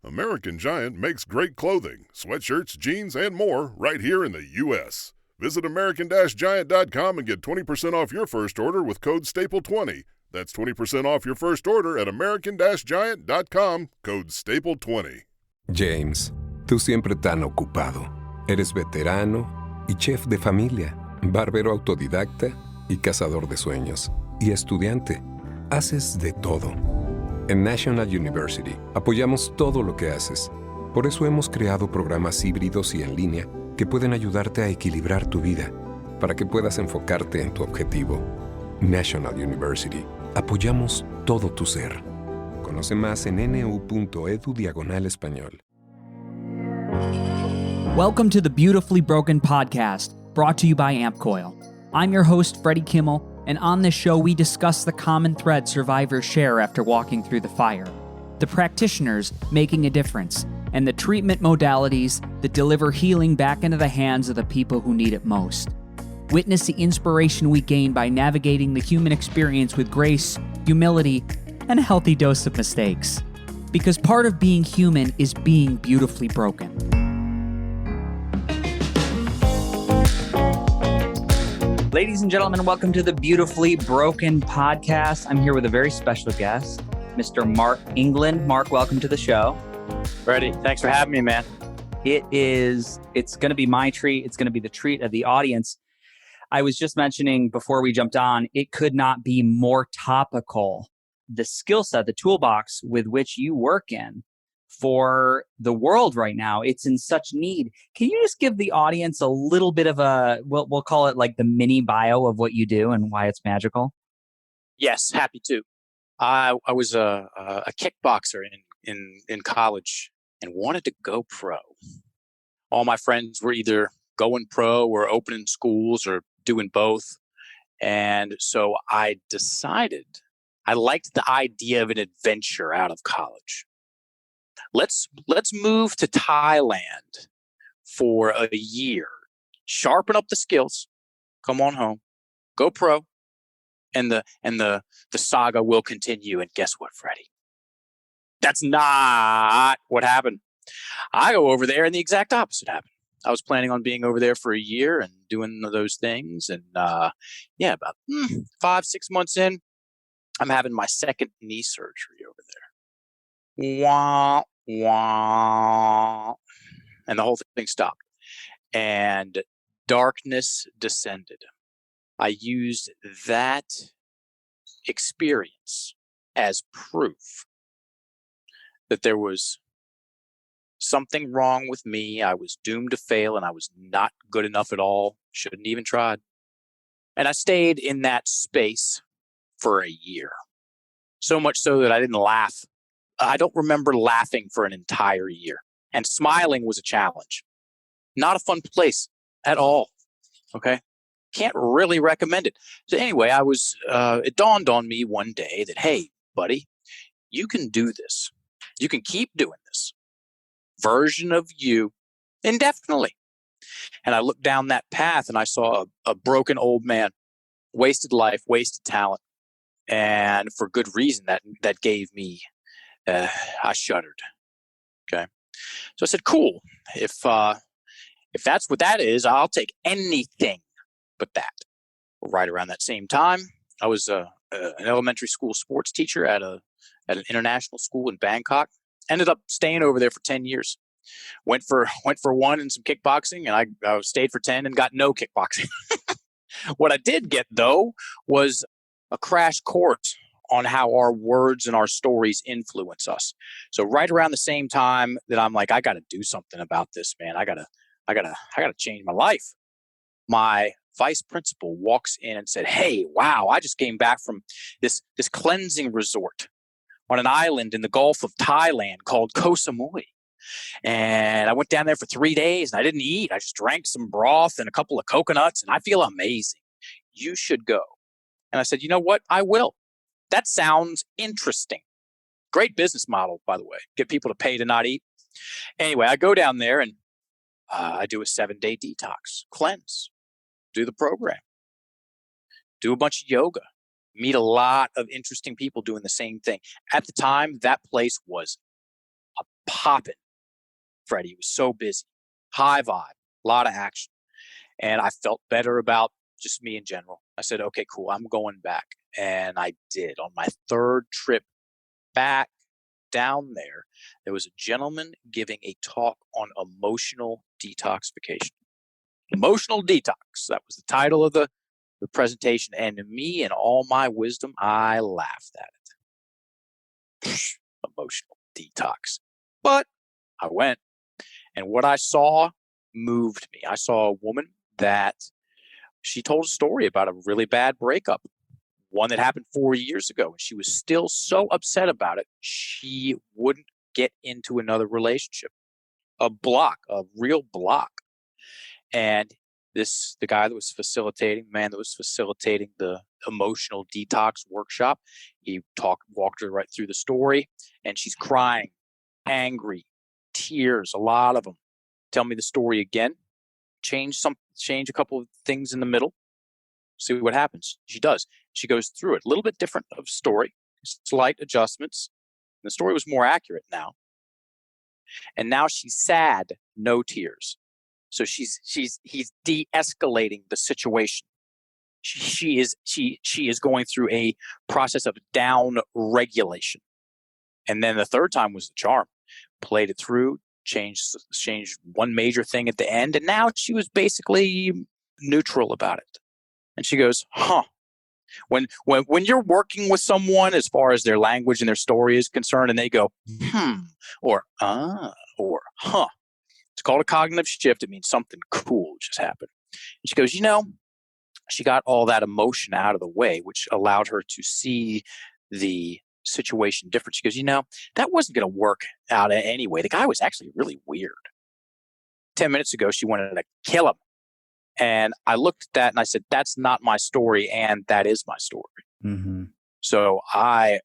American Giant makes great clothing, sweatshirts, jeans, and more right here in the U.S. Visit American-Giant.com and get 20% off your first order with code STAPLE20. That's 20% off your first order at American-Giant.com, code STAPLE20. James, tú siempre tan ocupado. Eres veterano y chef de familia, barbero autodidacta y cazador de sueños, y estudiante. Haces de todo. En National University apoyamos todo lo que haces. Por eso hemos creado programas híbridos y en línea que pueden ayudarte a equilibrar tu vida para que puedas enfocarte en tu objetivo. National University. Apoyamos todo tu ser. Conoce más en nu.edu/español. Welcome to the Beautifully Broken podcast, brought to you by AmpCoil. I'm your host, Freddie Kimmel, and on this show we discuss the common thread survivors share after walking through the fire, the practitioners making a difference, and the treatment modalities that deliver healing back into the hands of the people who need it most. Witness the inspiration we gain by navigating the human experience with grace, humility, and a healthy dose of mistakes. Because part of being human is being beautifully broken. Ladies and gentlemen, welcome to the Beautifully Broken podcast. I'm here with a very special guest, Mr. Mark England. Mark, welcome to the show. Freddie, thanks for having me, man. It's going to be my treat. It's going to be the treat of the audience. I was just mentioning before we jumped on, it could not be more topical. The skill set, the toolbox with which you work in for the world right now, it's in such need. Can you just give the audience a little bit of we'll call it like the mini bio of what you do and why it's magical? Yes, happy to. I was a kickboxer in college and wanted to go pro. All my friends were either going pro or opening schools or doing both. And so I decided I liked the idea of an adventure out of college. Let's move to Thailand for a year, sharpen up the skills, come on home, go pro, and the saga will continue. And guess what, Freddie? That's not what happened. I go over there and the exact opposite happened. I was planning on being over there for a year and doing those things. And about 5-6 months in, I'm having my second knee surgery over there. Wah, wah. And the whole thing stopped. And darkness descended. I used that experience as proof that there was something wrong with me. I was doomed to fail and I was not good enough at all. Shouldn't even tried. And I stayed in that space for a year. So much so that I didn't laugh. I don't remember laughing for an entire year. And smiling was a challenge. Not a fun place at all. Okay? Can't really recommend it. So anyway, it dawned on me one day that, hey, buddy, you can do this. You can keep doing this version of you indefinitely. And I looked down that path and I saw a broken old man, wasted life, wasted talent. And for good reason, that gave me, I shuddered. Okay. So I said, cool. If that's what that is, I'll take anything but that. Right around that same time, I was an elementary school sports teacher at an international school in Bangkok. Ended up staying over there for 10 years. Went for one in some kickboxing, and I stayed for 10 and got no kickboxing. What I did get, though, was a crash course on how our words and our stories influence us. So right around the same time that I'm like, I got to do something about this, man. I gotta change my life. My vice principal walks in and said, hey, wow, I just came back from this cleansing resort on an island in the Gulf of Thailand called Koh Samui. And I went down there for 3 days and I didn't eat. I just drank some broth and a couple of coconuts and I feel amazing. You should go. And I said, you know what? I will. That sounds interesting. Great business model, by the way. Get people to pay to not eat. Anyway, I go down there and I do a 7-day detox, cleanse, do the program, do a bunch of yoga, meet a lot of interesting people doing the same thing. At the time, that place was a popping, Freddie. It was so busy. High vibe, a lot of action. And I felt better about just me in general. I said, okay, cool, I'm going back. And I did. On my third trip back down there, there was a gentleman giving a talk on emotional detoxification. Emotional detox. That was the title of the presentation. And me, in all my wisdom, I laughed at it. Emotional detox. But I went. And what I saw moved me. I saw a woman that she told a story about a really bad breakup, one that happened 4 years ago. And she was still so upset about it, she wouldn't get into another relationship. A real block. And the guy that was facilitating, the emotional detox workshop, he walked her right through the story, and she's crying, angry, tears, a lot of them. Tell me the story again. Change a couple of things in the middle. See what happens. She does. She goes through it. A little bit different of story, slight adjustments. The story was more accurate now. And now she's sad, no tears. So he's de-escalating the situation. She is going through a process of down regulation. And then the third time was the charm. Played it through, changed one major thing at the end, and now she was basically neutral about it. And she goes, huh. When you're working with someone as far as their language and their story is concerned, and they go, or huh. It's called a cognitive shift. It means something cool just happened. And she goes, she got all that emotion out of the way, which allowed her to see the situation different. She goes, that wasn't going to work out anyway. The guy was actually really weird. 10 minutes ago, she wanted to kill him. And I looked at that and I said, that's not my story. And that is my story. Mm-hmm. So I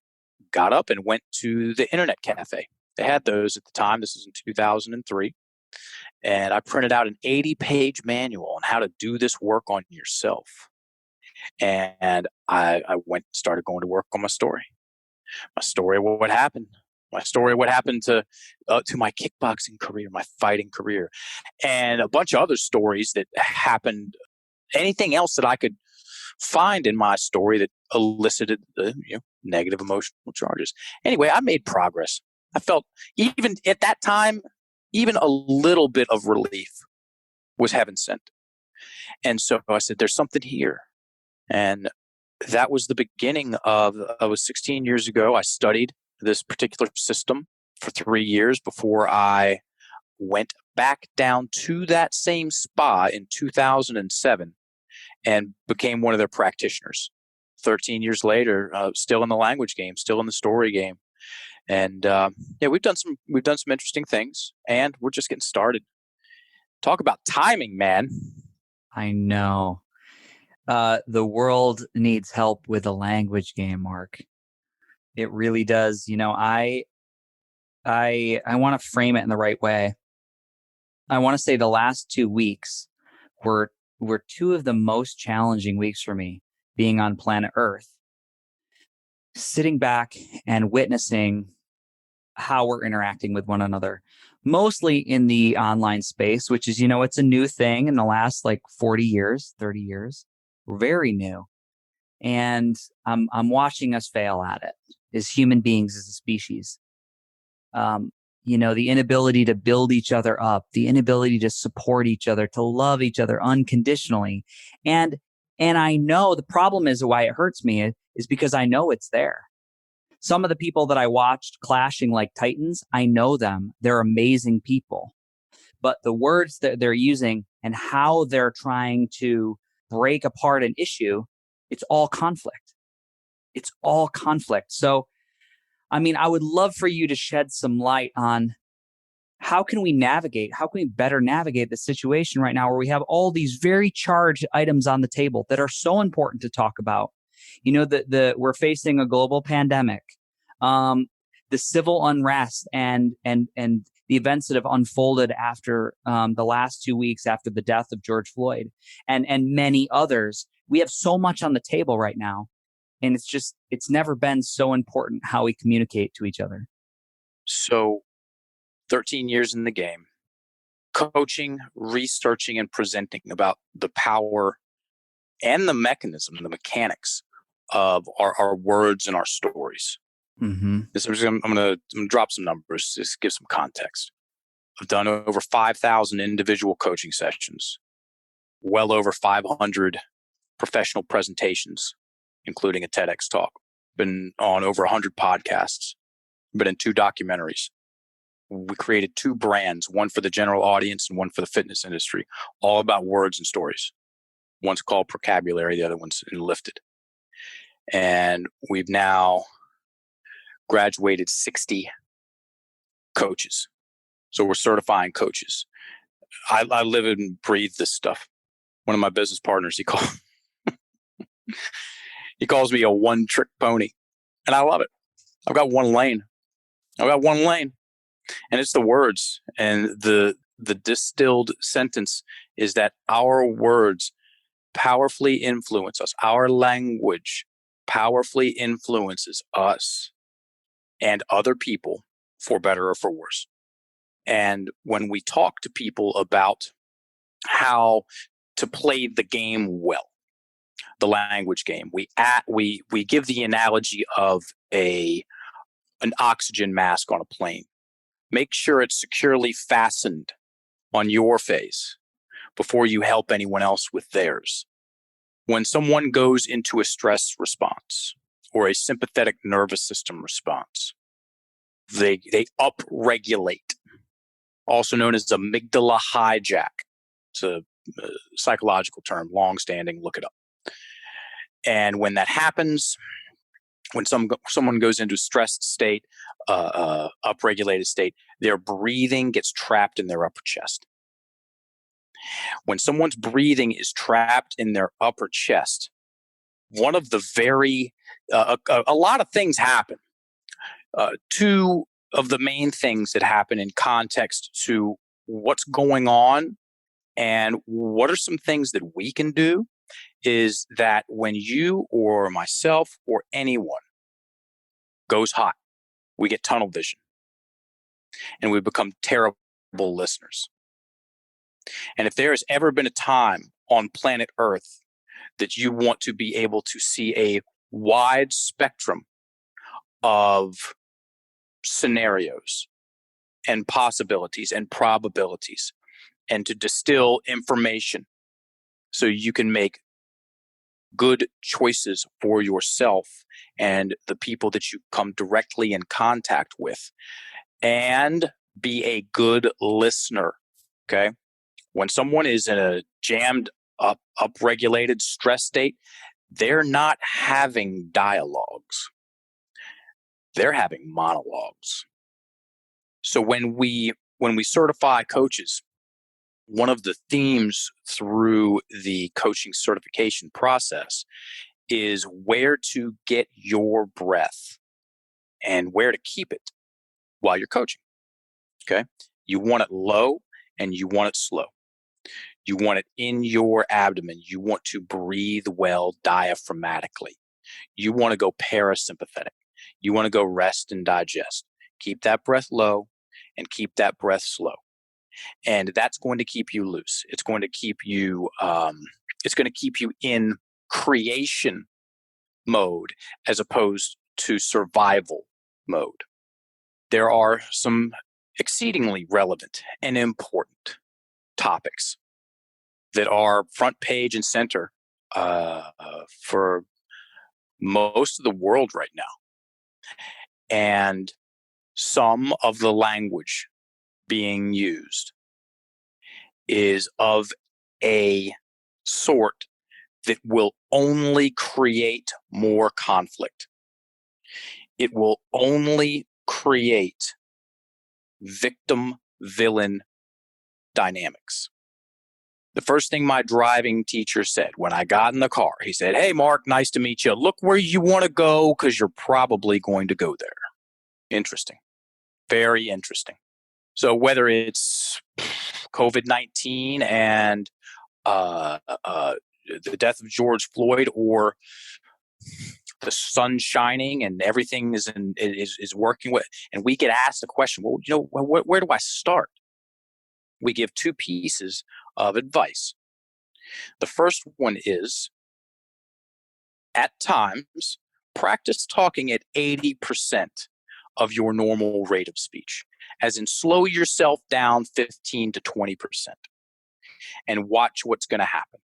got up and went to the internet cafe. They had those at the time. This is in 2003. And I printed out an 80-page manual on how to do this work on yourself. And I started going to work on my story. My story of what happened. My story of what happened to my kickboxing career, my fighting career, and a bunch of other stories that happened. Anything else that I could find in my story that elicited negative emotional charges. Anyway, I made progress. I felt, even at that time, even a little bit of relief was heaven sent. And so I said, there's something here. And that was the beginning of, I was 16 years ago. I studied this particular system for 3 years before I went back down to that same spa in 2007 and became one of their practitioners. 13 years later, still in the language game, still in the story game. And we've done some interesting things, and we're just getting started. Talk about timing, man. I know. The world needs help with the language game, Mark. It really does. I want to frame it in the right way. I want to say the last 2 weeks were two of the most challenging weeks for me, being on planet Earth, sitting back and witnessing how we're interacting with one another, mostly in the online space, which is, it's a new thing in the last 40 years, 30 years, very new. And I'm watching us fail at it as human beings, as a species. The inability to build each other up, the inability to support each other, to love each other unconditionally. And I know the problem is why it hurts me is because I know it's there. Some of the people that I watched clashing like titans, I know them. They're amazing people. But the words that they're using and how they're trying to break apart an issue, it's all conflict. It's all conflict. So, I would love for you to shed some light on how can we better navigate the situation right now where we have all these very charged items on the table that are so important to talk about. We're facing a global pandemic, the civil unrest and the events that have unfolded after the last 2 weeks after the death of George Floyd and many others. We have so much on the table right now. And it's never been so important how we communicate to each other. So 13 years in the game, coaching, researching, and presenting about the power and the mechanism, the mechanics of our words and our stories. Mm-hmm. I'm going to drop some numbers, just give some context. I've done over 5,000 individual coaching sessions, well over 500 professional presentations, including a TEDx talk. Been on over 100 podcasts, been in 2 documentaries. We created 2 brands, one for the general audience and one for the fitness industry, all about words and stories. One's called Procabulary, the other one's Enlifted. And we've now graduated 60 coaches. So we're certifying coaches. I live and breathe this stuff. One of my business partners, he calls me a one-trick pony, and I love it. I've got one lane. And it's the words. And the distilled sentence is that our words powerfully influence us. Our language powerfully influences us and other people, for better or for worse. And when we talk to people about how to play the game well, the language game, we give the analogy of an oxygen mask on a plane. Make sure it's securely fastened on your face before you help anyone else with theirs. When someone goes into a stress response or a sympathetic nervous system response, they upregulate, also known as amygdala hijack. It's a psychological term, long-standing, look it up. And when that happens, when someone goes into a stressed state, upregulated state, their breathing gets trapped in their upper chest. When someone's breathing is trapped in their upper chest, one of the a lot of things happen. 2 of the main things that happen in context to what's going on and what are some things that we can do is that when you or myself or anyone goes hot, we get tunnel vision and we become terrible listeners. And if there has ever been a time on planet Earth that you want to be able to see a wide spectrum of scenarios and possibilities and probabilities, and to distill information so you can make good choices for yourself and the people that you come directly in contact with, and be a good listener. Okay. When someone is in a jammed up, upregulated stress state, they're not having dialogues. They're having monologues. So when we certify coaches, one of the themes through the coaching certification process is where to get your breath and where to keep it while you're coaching. Okay. You want it low and you want it slow. You want it in your abdomen. You want to breathe well diaphragmatically. You want to go parasympathetic. You want to go rest and digest. Keep that breath low and keep that breath slow. And that's going to keep you loose. It's going to keep you in creation mode as opposed to survival mode. There are some exceedingly relevant and important topics that are front page and center for most of the world right now. And some of the language being used is of a sort that will only create more conflict. It will only create victim-villain dynamics. The first thing my driving teacher said when I got in the car, he said, "Hey, Mark, nice to meet you. Look where you want to go because you're probably going to go there." Interesting. Very interesting. So whether it's COVID-19 and the death of George Floyd, or the sun shining and everything is working with, and we get asked the question, well, where do I start? We give two pieces of advice. The first one is, at times, practice talking at 80% of your normal rate of speech, as in slow yourself down 15 to 20%, and watch what's going to happen.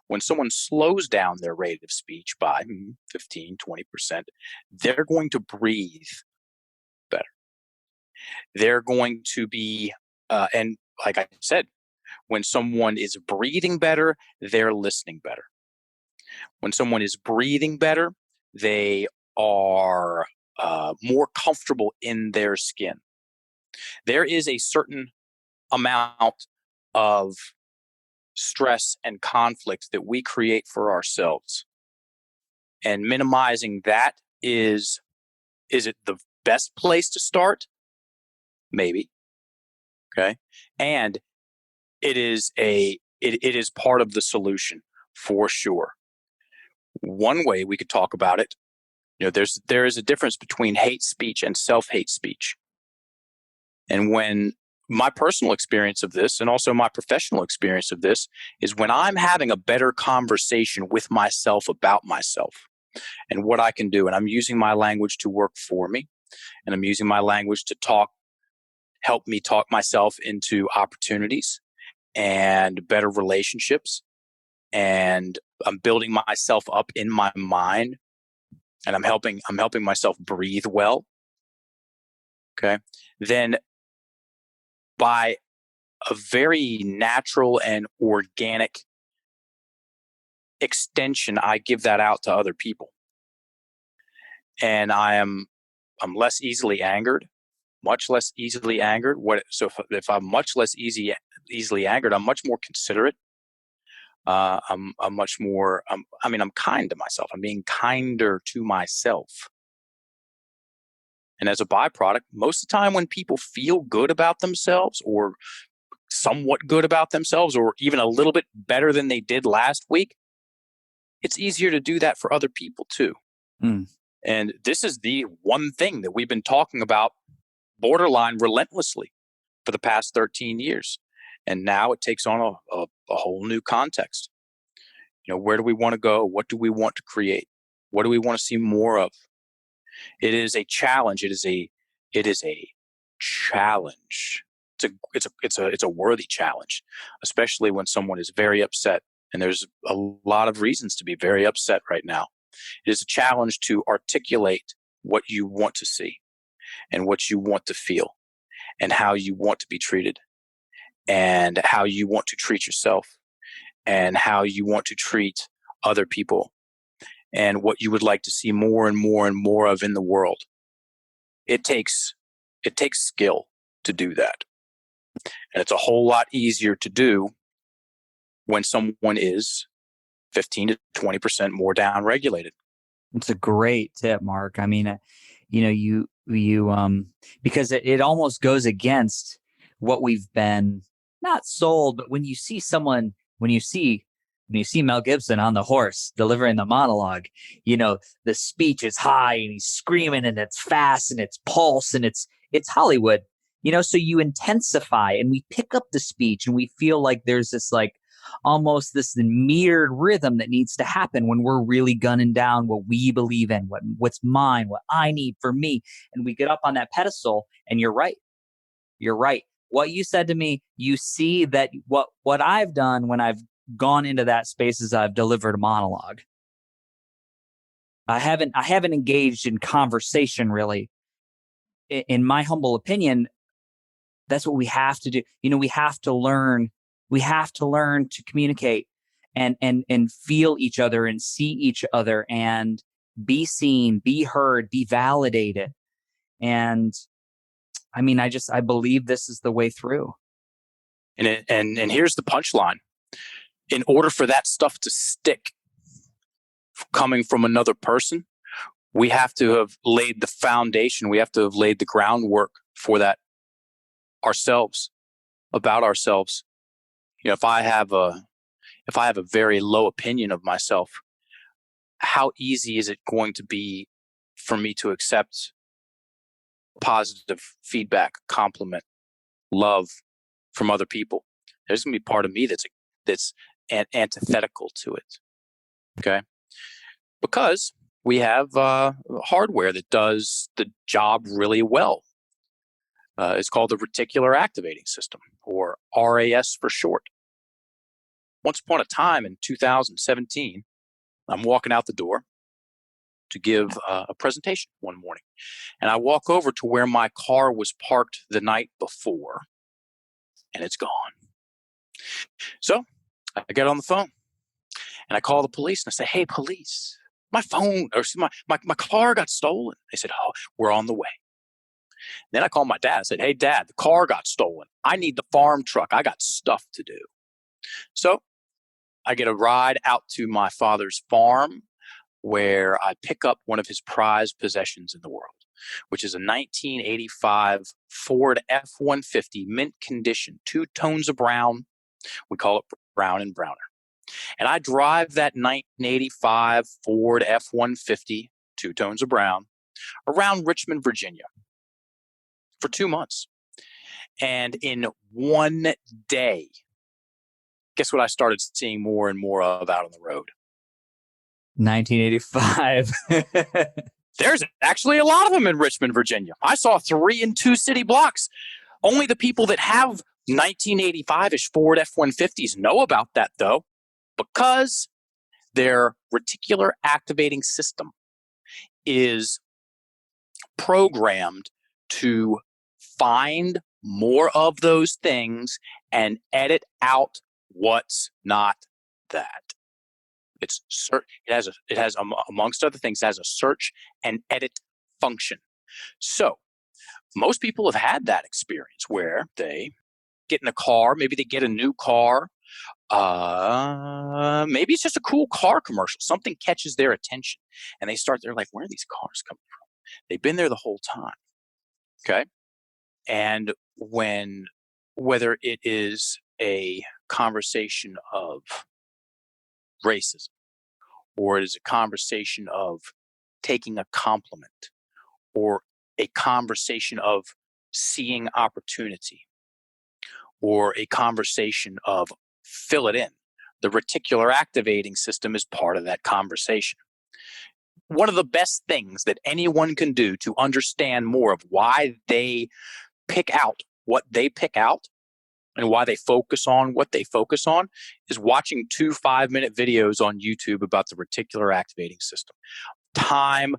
When someone slows down their rate of speech by 15, 20%, they're going to breathe better. They're going to be, and like I said, when someone is breathing better, they're listening better. When someone is breathing better, they are more comfortable in their skin. There is a certain amount of stress and conflict that we create for ourselves. And minimizing that is it the best place to start? Maybe. Okay. And it is part of the solution for sure. One way we could talk about it, there is a difference between hate speech and self-hate speech. And when my personal experience of this, and also my professional experience of this, is when I'm having a better conversation with myself about myself and what I can do, and I'm using my language to work for me, and I'm using my language to help me talk myself into opportunities and better relationships, and I'm building myself up in my mind, and I'm helping myself breathe well. Okay. Then by a very natural and organic extension, I give that out to other people. And I'm less easily angered, much less easily angered. So if I'm much less easily angered, I'm much more considerate. I'm much more, I'm kind to myself. I'm being kinder to myself. And as a byproduct, most of the time when people feel good about themselves, or somewhat good about themselves, or even a little bit better than they did last week, it's easier to do that for other people too. And this is the one thing that we've been talking about borderline relentlessly for the past 13 years. And now it takes on a whole new context. Where do we want to go? What do we want to create? What do we want to see more of? It is a challenge. It is a challenge. It's a worthy challenge, especially when someone is very upset. And there's a lot of reasons to be very upset right now. It is a challenge to articulate what you want to see and what you want to feel and how you want to be treated and how you want to treat yourself and how you want to treat other people and what you would like to see more and more and more of in the world. It takes skill to do that. And it's a whole lot easier to do when someone is 15 to 20% more downregulated. It's a great tip, Mark. I mean, you because it almost goes against what we've been not sold, but when you see Mel Gibson on the horse delivering the monologue, the speech is high and he's screaming and it's fast and it's pulse and it's Hollywood, so you intensify and we pick up the speech and we feel like there's this almost this mirrored rhythm that needs to happen when we're really gunning down what we believe in, what's mine, what I need for me. And we get up on that pedestal, and you're right. What you said to me, you see that what I've done when I've gone into that space is I've delivered a monologue. I haven't engaged in conversation really. In my humble opinion, that's what we have to do. We have to learn to communicate and feel each other and see each other and be seen, be heard, be validated. And I believe this is the way through. And here's the punchline. In order for that stuff to stick coming from another person, we have to have laid the foundation. We have to have laid the groundwork for that ourselves, about ourselves. If I have a very low opinion of myself, how easy is it going to be for me to accept positive feedback, compliment, love from other people? There's going to be part of me that's antithetical to it. Okay. Because we have hardware that does the job really well. It's called the reticular activating system, or RAS for short. Once upon a time in 2017, I'm walking out the door to give a presentation one morning. And I walk over to where my car was parked the night before, and it's gone. So I get on the phone and I call the police and I say, "Hey, police, my phone, or my car got stolen." They said, "Oh, we're on the way." Then I called my dad. I said, "Hey, Dad, the car got stolen. I need the farm truck. I got stuff to do." So I get a ride out to my father's farm, where I pick up one of his prized possessions in the world, which is a 1985 Ford F-150, mint condition, 2 tones of brown. We call it brown and browner. And I drive that 1985 Ford F-150, 2 tones of brown, around Richmond, Virginia for 2 months. And in one day, guess what I started seeing more and more of out on the road? 1985. There's actually a lot of them in Richmond, Virginia. I saw 3 in 2 city blocks. Only the people that have 1985-ish Ford F-150s know about that, though, because their reticular activating system is programmed to find more of those things and edit out what's not that. It has amongst other things, it has a search and edit function. So most people have had that experience where they get in a car, maybe they get a new car, maybe it's just a cool car commercial. Something catches their attention and they're like, where are these cars coming from? They've been there the whole time. Okay. And whether it is a conversation of racism, or it is a conversation of taking a compliment, or a conversation of seeing opportunity, or a conversation of fill it in, the reticular activating system is part of that conversation. One of the best things that anyone can do to understand more of why they pick out what they pick out and why they focus on what they focus on is watching 2 5-minute videos on YouTube about the reticular activating system. Time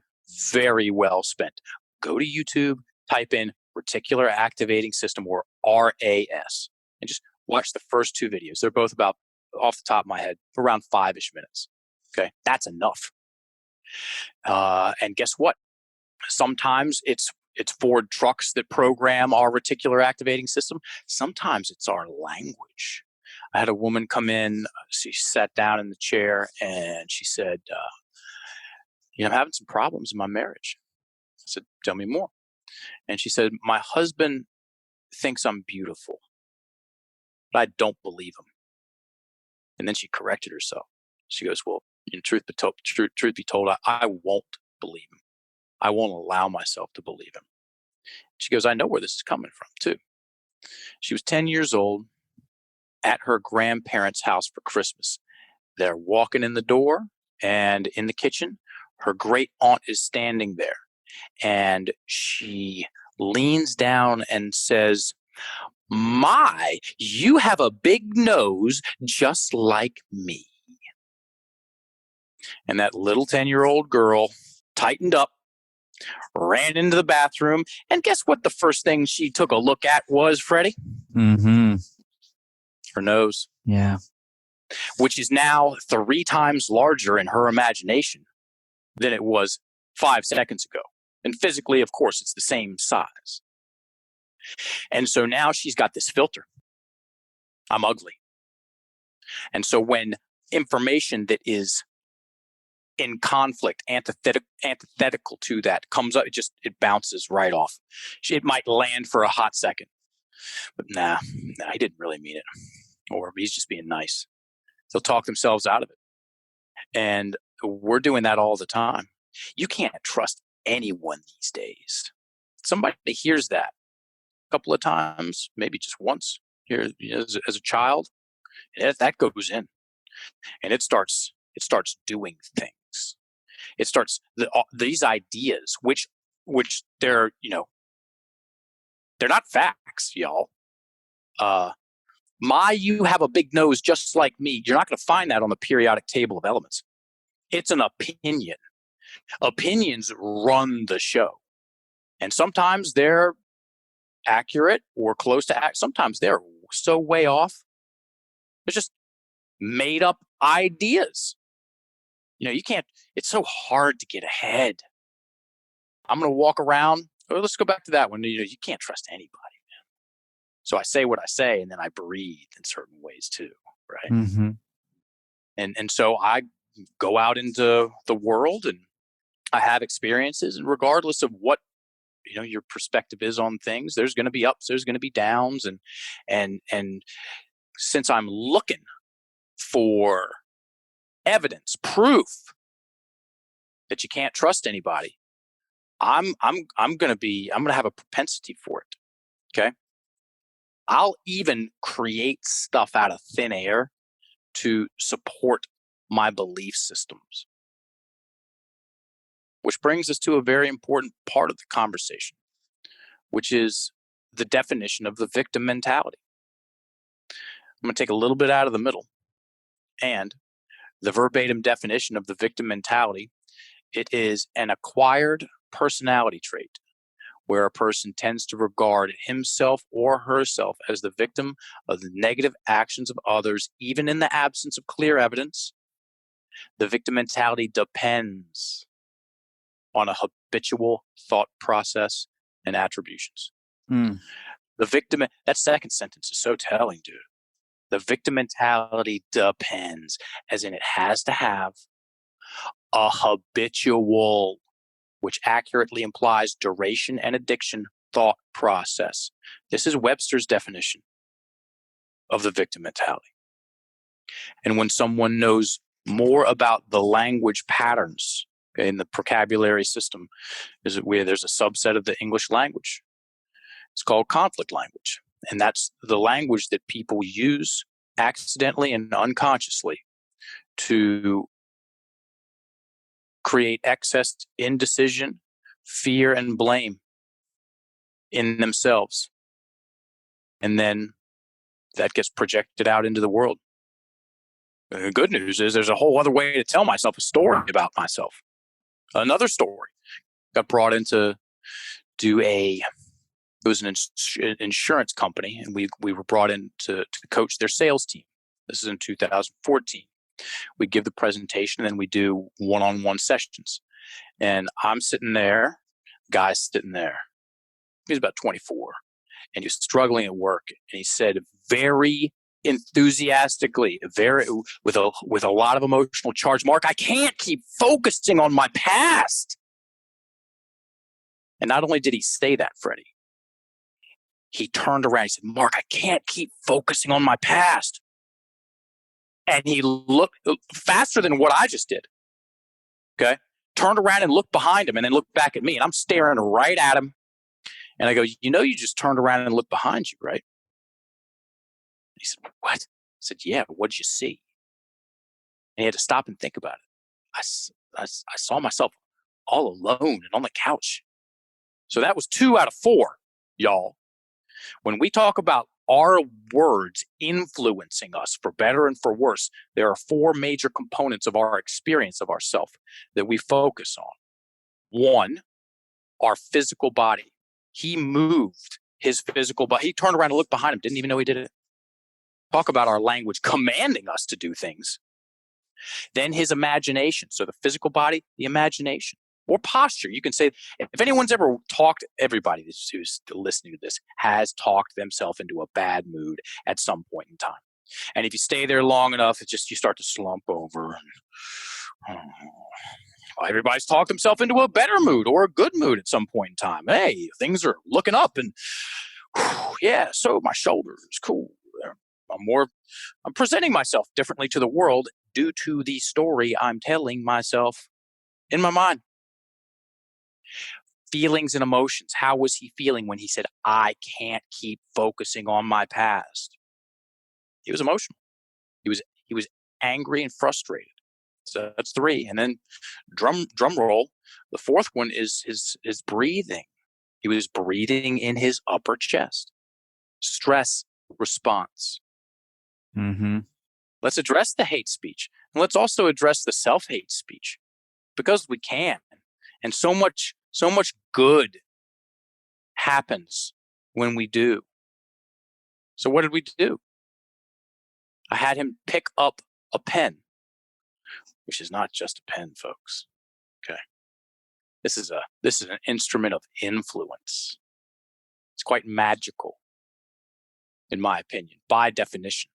very well spent. Go to YouTube, type in reticular activating system, or RAS, and just watch the first 2 videos. They're both about, off the top of my head, around 5-ish minutes. Okay, that's enough. And guess what? Sometimes it's Ford trucks that program our reticular activating system. Sometimes it's our language. I had a woman come in. She sat down in the chair and she said, I'm having some problems in my marriage. I said, tell me more. And she said, my husband thinks I'm beautiful, but I don't believe him. And then she corrected herself. She goes, well, truth be told, I won't believe him. I won't allow myself to believe him. She goes, I know where this is coming from, too. She was 10 years old at her grandparents' house for Christmas. They're walking in the door, and in the kitchen, her great aunt is standing there. And she leans down and says, my, you have a big nose just like me. And that little 10-year-old girl tightened up, ran into the bathroom, and guess what the first thing she took a look at was, Freddie? Mm-hmm. Her nose. Yeah. Which is now 3 times larger in her imagination than it was 5 seconds ago. And physically, of course, it's the same size. And so now she's got this filter. I'm ugly. And so when information that is in conflict, antithetical to that comes up, it bounces right off. It might land for a hot second, but nah, he didn't really mean it, or he's just being nice. They'll talk themselves out of it. And we're doing that all the time. You can't trust anyone these days. Somebody hears that a couple of times, maybe just once here as a child, and that goes in, and it starts doing things. It starts these ideas, which they're they're not facts, y'all. You have a big nose just like me. You're not going to find that on the periodic table of elements. It's an opinion. Opinions run the show. And sometimes they're accurate or close to sometimes they're so way off. It's just made up ideas. You can't, it's so hard to get ahead. I'm going to walk around. Let's go back to that one. You can't trust anybody, man. So I say what I say, and then I breathe in certain ways too, right? Mm-hmm. And so I go out into the world and I have experiences, and regardless of what your perspective is on things, there's going to be ups, there's going to be downs, and since I'm looking for evidence, proof that you can't trust anybody, I'm going to have a propensity for it. Okay. I'll even create stuff out of thin air to support my belief systems. Which brings us to a very important part of the conversation, which is the definition of the victim mentality. I'm going to take a little bit out of the middle, and the verbatim definition of the victim mentality, it is an acquired personality trait where a person tends to regard himself or herself as the victim of the negative actions of others, even in the absence of clear evidence. The victim mentality depends on a habitual thought process and attributions. The victim, that second sentence is so telling, dude. The victim mentality depends, as in it has to have a habitual, which accurately implies duration and addiction thought process. This is Webster's definition of the victim mentality. And when someone knows more about the language patterns in the Procabulary system, is where there's a subset of the English language. It's called conflict language. And that's the language that people use accidentally and unconsciously to create excess indecision, fear, and blame in themselves. And then that gets projected out into the world. The good news is there's a whole other way to tell myself a story about myself. Another story got brought in to do it was an insurance company, and we were brought in to coach their sales team. This is in 2014. We give the presentation, and then we do one-on-one sessions. And I'm sitting there, guy's sitting there. He's about 24, and he was struggling at work. And he said very enthusiastically, with a lot of emotional charge, "Mark, I can't keep focusing on my past." And not only did he say that, Freddie, he turned around. He said, "Mark, I can't keep focusing on my past." And he looked faster than what I just did. Okay. Turned around and looked behind him and then looked back at me. And I'm staring right at him. And I go, "You just turned around and looked behind you, right?" He said, "What?" I said, "Yeah, what did you see?" And he had to stop and think about it. I saw myself all alone and on the couch. So that was 2 out of 4, y'all. When we talk about our words influencing us for better and for worse, there are 4 major components of our experience of ourself that we focus on. 1, our physical body. He moved his physical body. He turned around and looked behind him, didn't even know he did it. Talk about our language commanding us to do things. Then his imagination. So the physical body, the imagination. Or posture. You can say, if anyone's ever talked, everybody who's listening to this has talked themselves into a bad mood at some point in time. And if you stay there long enough, you start to slump over. Everybody's talked themselves into a better mood or a good mood at some point in time. Hey, things are looking up, and yeah, so my shoulders, cool. I'm presenting myself differently to the world due to the story I'm telling myself in my mind. Feelings and emotions. How was he feeling when he said, I can't keep focusing on my past? He was emotional. He was angry and frustrated. So that's 3. And then drum roll. The 4th one is his breathing. He was breathing in his upper chest. Stress response. Mm-hmm. Let's address the hate speech. And let's also address the self-hate speech, because we can. And so much good happens when we do. So what did we do? I had him pick up a pen, which is not just a pen, folks. Okay. This is an instrument of influence. It's quite magical, in my opinion, by definition.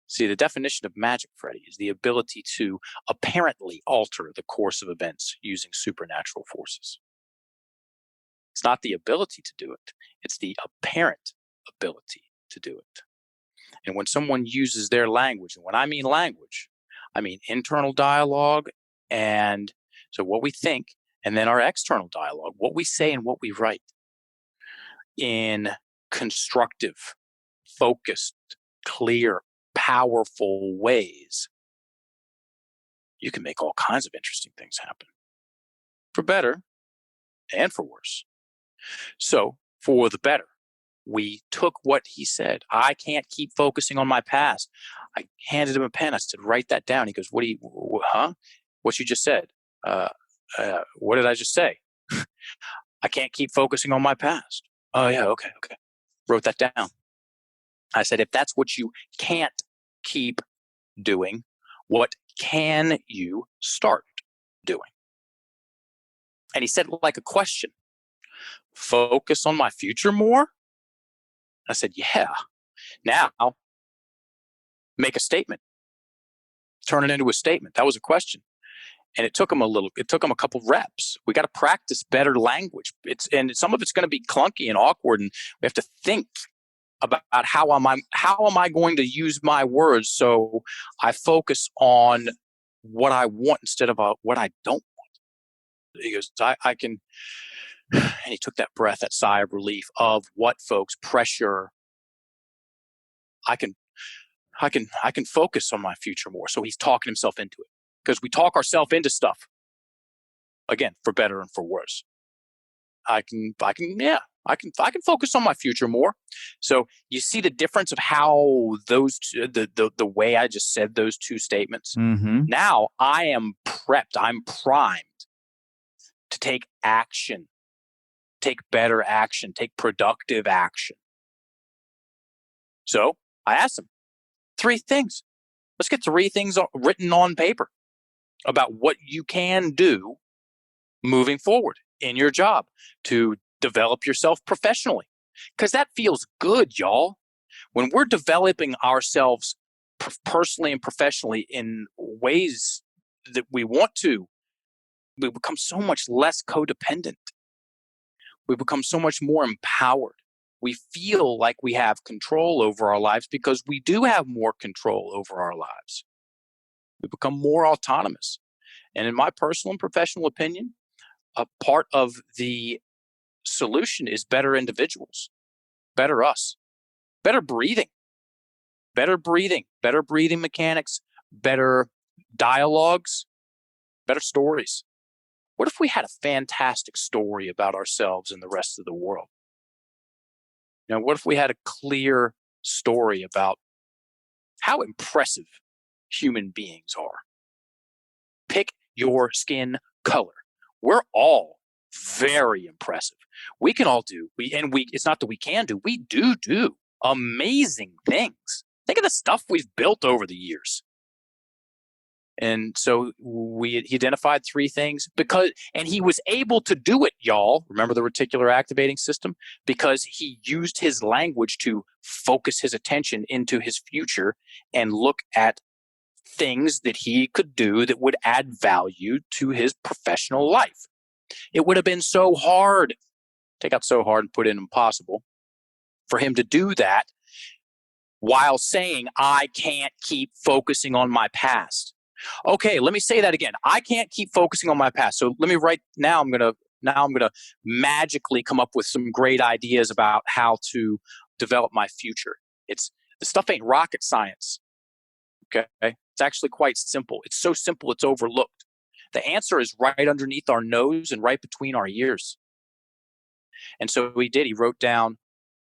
See, the definition of magic, Freddie, is the ability to apparently alter the course of events using supernatural forces. It's not the ability to do it. It's the apparent ability to do it. And when someone uses their language, and when I mean language, I mean internal dialogue, and so what we think, and then our external dialogue, what we say and what we write in constructive, focused, clear, powerful ways, you can make all kinds of interesting things happen, for better and for worse. So for the better, we took what he said. I can't keep focusing on my past. I handed him a pen. I said, write that down. He goes, what you just said? What did I just say? I can't keep focusing on my past. Oh yeah, okay. Wrote that down. I said, if that's what you can't keep doing, what can you start doing? And he said, like a question, focus on my future more? I said, yeah. Now, make a statement. Turn it into a statement. That was a question. And it took him a couple reps. We got to practice better language. And some of it's going to be clunky and awkward, and we have to think about how am I going to use my words so I focus on what I want instead of what I don't want. He goes, I can, and he took that breath, that sigh of relief of what, folks, pressure. I can focus on my future more. So he's talking himself into it, because we talk ourselves into stuff, again, for better and for worse. I can focus on my future more. So you see the difference of how those two, the way I just said those two statements. Mm-hmm. Now I am prepped. I'm primed to take action, take better action, take productive action. So I asked him 3 things. Let's get 3 things written on paper about what you can do moving forward in your job to develop yourself professionally. Because that feels good, y'all. When we're developing ourselves personally and professionally in ways that we want to, we become so much less codependent. We become so much more empowered. We feel like we have control over our lives because we do have more control over our lives. We become more autonomous. And in my personal and professional opinion, a part of the solution is better individuals, better us, better breathing mechanics, better dialogues, better stories. What if we had a fantastic story about ourselves and the rest of the world? What if we had a clear story about how impressive human beings are? Pick your skin color. We're all very impressive. We can all do, it's not that we can do, we do amazing things. Think of the stuff we've built over the years. And so he identified 3 things and he was able to do it, y'all. Remember the reticular activating system? Because he used his language to focus his attention into his future and look at things that he could do that would add value to his professional life. It would have been so hard, take out so hard and put in impossible, for him to do that while saying, I can't keep focusing on my past. Okay, let me say that again. I can't keep focusing on my past. So let me now I'm going to magically come up with some great ideas about how to develop my future. The stuff ain't rocket science. Okay? It's actually quite simple. It's so simple it's overlooked. The answer is right underneath our nose and right between our ears. And so he did. He wrote down,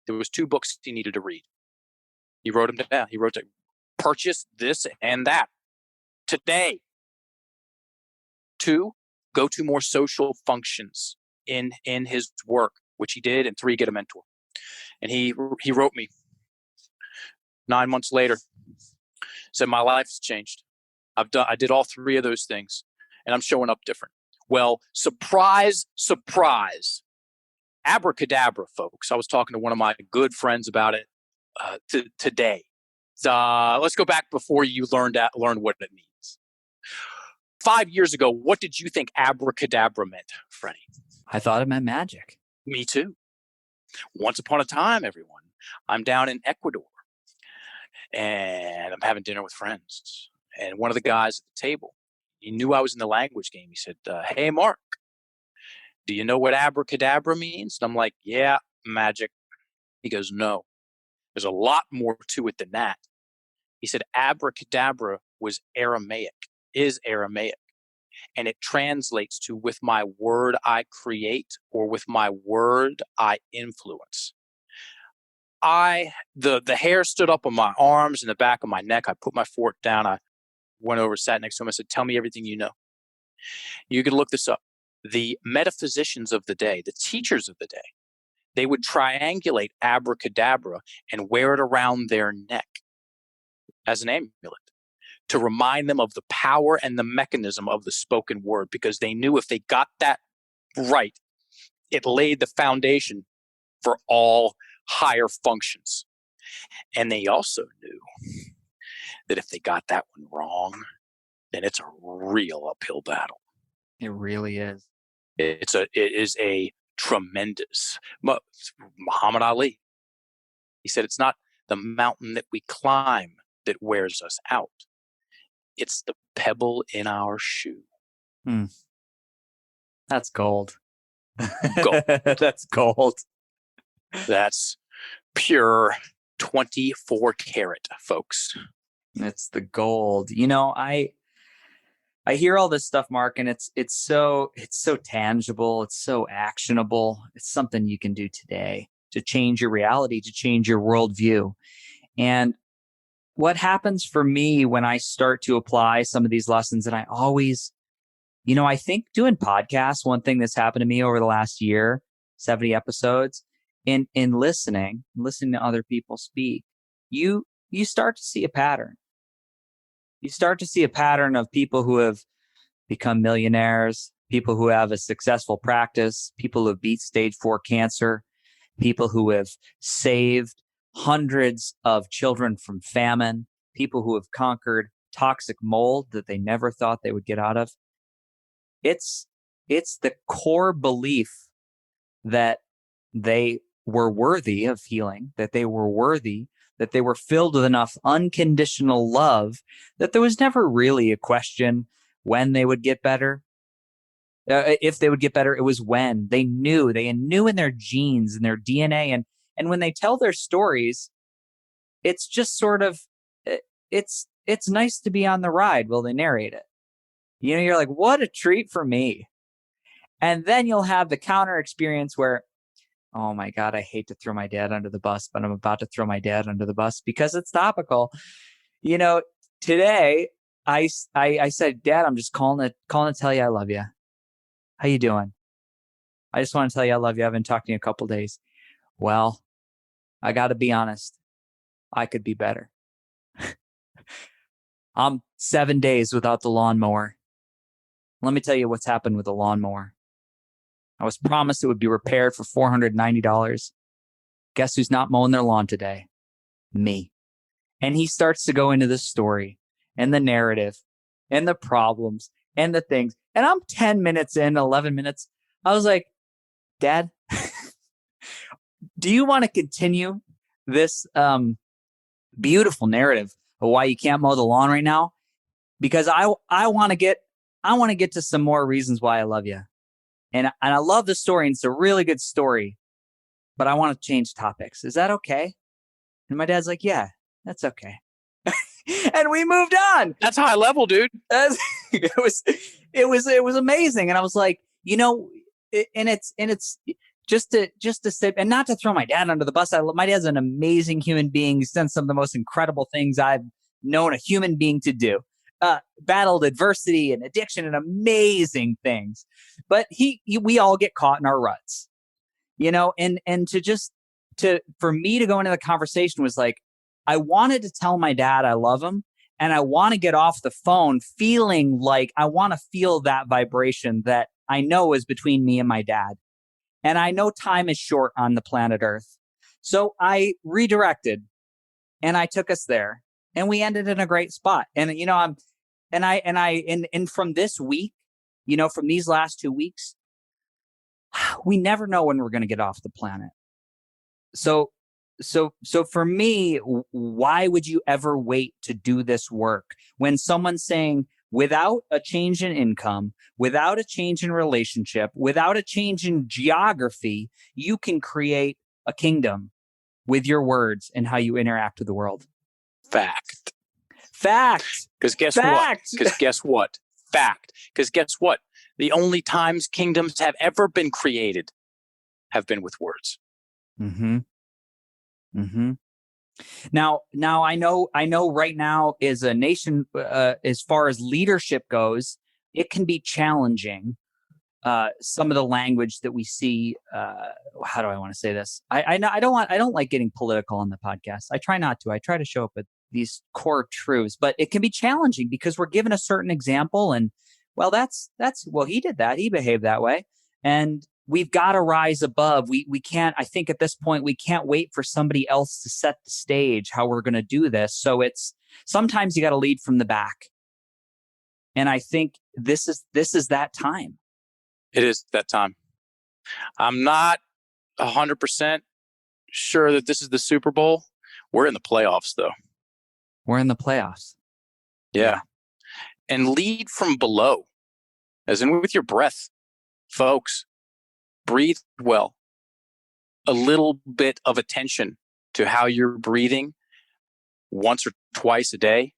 there was 2 books he needed to read. He wrote them down. He wrote to purchase this and that today. 2, go to more social functions in his work, which he did. And 3, get a mentor. And he wrote me 9 months later, said, my life's changed. I did all 3 of those things, and I'm showing up different. Well, surprise, surprise. Abracadabra, folks. I was talking to one of my good friends about it today. Let's go back before you learned what it means. 5 years ago, what did you think abracadabra meant, Freddie? I thought it meant magic. Me too. Once upon a time, everyone, I'm down in Ecuador, and I'm having dinner with friends. And one of the guys at the table, he knew I was in the language game. He said, hey, Mark, do you know what abracadabra means? And I'm like, yeah, magic. He goes, no, there's a lot more to it than that. He said, abracadabra is Aramaic, and it translates to with my word I create, or with my word I influence. The hair stood up on my arms and the back of my neck. I put my fork down. I went over, sat next to him. I said, tell me everything you know. You can look this up. The metaphysicians of the day, the teachers of the day, they would triangulate abracadabra and wear it around their neck as an amulet to remind them of the power and the mechanism of the spoken word, because they knew if they got that right, it laid the foundation for all higher functions. And they also knew that if they got that one wrong, then it's a real uphill battle. It really is. It is a tremendous. Muhammad Ali, he said, it's not the mountain that we climb that wears us out. It's the pebble in our shoe. That's gold. Gold. That's gold. That's pure 24 karat, folks. It's the gold. You know, I hear all this stuff, Mark, and it's so tangible. It's so actionable. It's something you can do today to change your reality, to change your worldview. And what happens for me when I start to apply some of these lessons, and I always, I think doing podcasts, one thing that's happened to me over the last year, 70 episodes, in listening to other people speak, you start to see a pattern. You start to see a pattern of people who have become millionaires, people who have a successful practice, people who have beat stage 4 cancer, people who have saved hundreds of children from famine, people who have conquered toxic mold that they never thought they would get out of. It's the core belief that they were worthy of healing, that they were worthy, that they were filled with enough unconditional love, that there was never really a question when they would get better. If they would get better, it was when. They knew in their genes and their DNA. And when they tell their stories, it's just sort of, it's nice to be on the ride while they narrate it. You're like, what a treat for me. And then you'll have the counter experience where, oh my God, I hate to throw my dad under the bus, but I'm about to throw my dad under the bus because it's topical. Today I said, Dad, I'm just calling to tell you I love you. How you doing? I just want to tell you I love you. I haven't talked to you in a couple days. Well, I got to be honest. I could be better. I'm 7 days without the lawnmower. Let me tell you what's happened with the lawnmower. I was promised it would be repaired for $490. Guess who's not mowing their lawn today? Me. And he starts to go into the story and the narrative and the problems and the things. And I'm 10 minutes in, 11 minutes. I was like, Dad, do you want to continue this beautiful narrative of why you can't mow the lawn right now, because I want to get to some more reasons why I love you. And I love the story, and it's a really good story, but I want to change topics. Is that okay? And my dad's like, yeah, that's okay. And we moved on. That's high level, dude. It was amazing. And I was like, and it's just to say, and not to throw my dad under the bus. My dad's an amazing human being. He's done some of the most incredible things I've known a human being to do. Battled adversity and addiction and amazing things. But we all get caught in our ruts, and for me to go into the conversation was like, I wanted to tell my dad I love him, and I want to get off the phone feeling like I want to feel that vibration that I know is between me and my dad. And I know time is short on the planet Earth. So I redirected and I took us there, and we ended in a great spot. And, from this week, from these last 2 weeks, we never know when we're going to get off the planet. So for me, why would you ever wait to do this work when someone's saying, without a change in income, without a change in relationship, without a change in geography, you can create a kingdom with your words and how you interact with the world? Fact. Because guess what? Fact. Because guess what? The only times kingdoms have ever been created have been with words. Mm-hmm. Mm-hmm. Now I know right now is a nation, as far as leadership goes, it can be challenging. Some of the language that we see, how do I want to say this? I don't like getting political on the podcast. I try not to. I try to show up with these core truths, but it can be challenging because we're given a certain example and, well, he did that. He behaved that way. And we've got to rise above. We can't, I think at this point, we can't wait for somebody else to set the stage how we're going to do this. So sometimes you got to lead from the back. And I think this is that time. It is that time. I'm not 100% sure that this is the Super Bowl. We're in the playoffs, though. We're in the playoffs. Yeah. And lead from below, as in with your breath. Folks, breathe well. A little bit of attention to how you're breathing once or twice a day,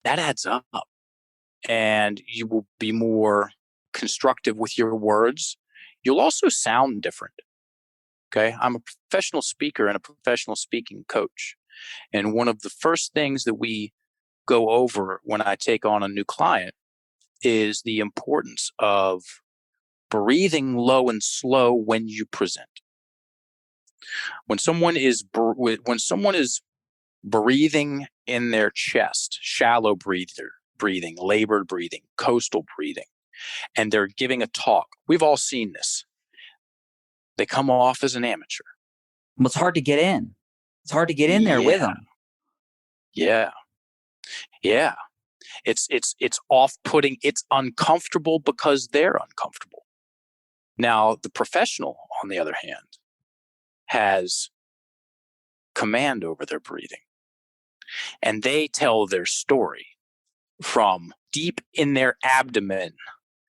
that adds up. And you will be more constructive with your words. You'll also sound different. Okay. I'm a professional speaker and a professional speaking coach. And one of the first things that we go over when I take on a new client is the importance of breathing low and slow when you present. When someone is breathing in their chest, shallow breathing, labored breathing, coastal breathing, and they're giving a talk, we've all seen this. They come off as an amateur. Well, it's hard to get in. It's hard to get in there with them. Yeah. It's off-putting. It's uncomfortable because they're uncomfortable. Now, the professional, on the other hand, has command over their breathing. And they tell their story from deep in their abdomen,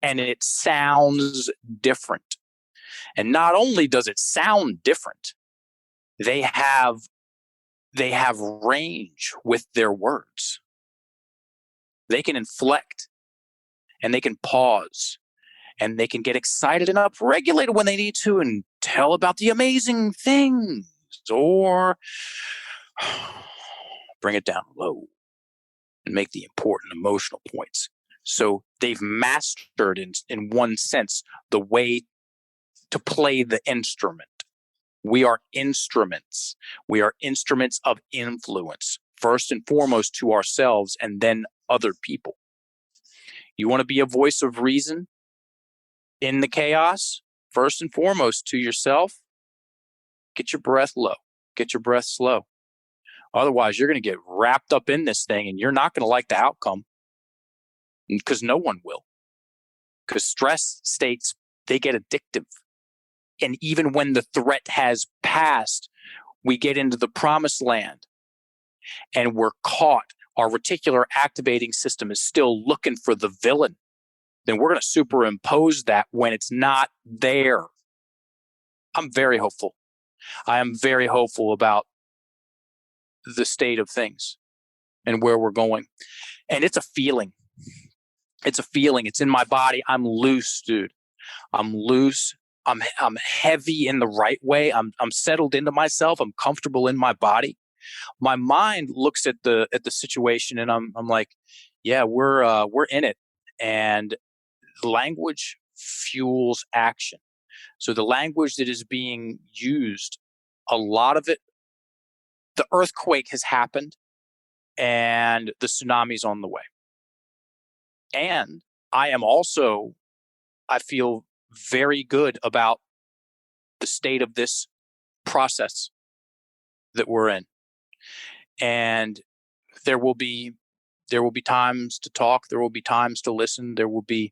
and it sounds different. And not only does it sound different, they have range with their words. They can inflect, and they can pause, and they can get excited and upregulated when they need to and tell about the amazing things, or bring it down low and make the important emotional points. So they've mastered, in one sense, the way to play the instrument. We are instruments. We are instruments of influence, first and foremost to ourselves and then other people. You want to be a voice of reason in the chaos? First and foremost to yourself, get your breath low, get your breath slow. Otherwise, you're going to get wrapped up in this thing and you're not going to like the outcome, because no one will. Because stress states, they get addictive. And even when the threat has passed, we get into the promised land and we're caught, our reticular activating system is still looking for the villain, then we're going to superimpose that when it's not there. I'm very hopeful. I am very hopeful about the state of things and where we're going. And it's a feeling. It's a feeling. It's in my body. I'm loose, dude. I'm loose. I'm heavy in the right way. I'm settled into myself. I'm comfortable in my body. My mind looks at the situation, and I'm like, yeah, we're in it. And language fuels action. So the language that is being used, a lot of it, the earthquake has happened and the tsunami's on the way. And I feel very good about the state of this process that we're in. And there will be times to talk, there will be times to listen, the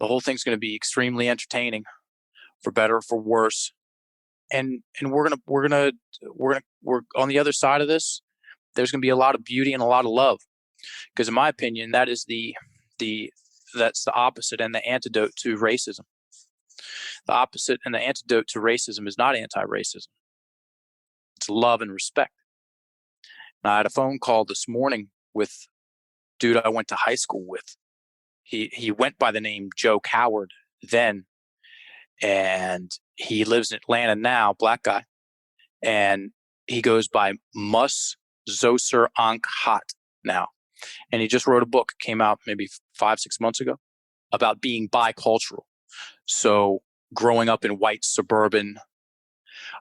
whole thing's going to be extremely entertaining, for better or for worse. And we're on the other side of this. There's going to be a lot of beauty and a lot of love, because in my opinion, that is that's the opposite and the antidote to racism. The opposite and the antidote to racism is not anti-racism. It's love and respect. And I had a phone call this morning with a dude I went to high school with. He went by the name Joe Coward then, and he lives in Atlanta now, black guy. And he goes by Mus Zoser Ankh Hat now. And he just wrote a book, came out maybe 5-6 months ago, about being bicultural. So growing up in white suburban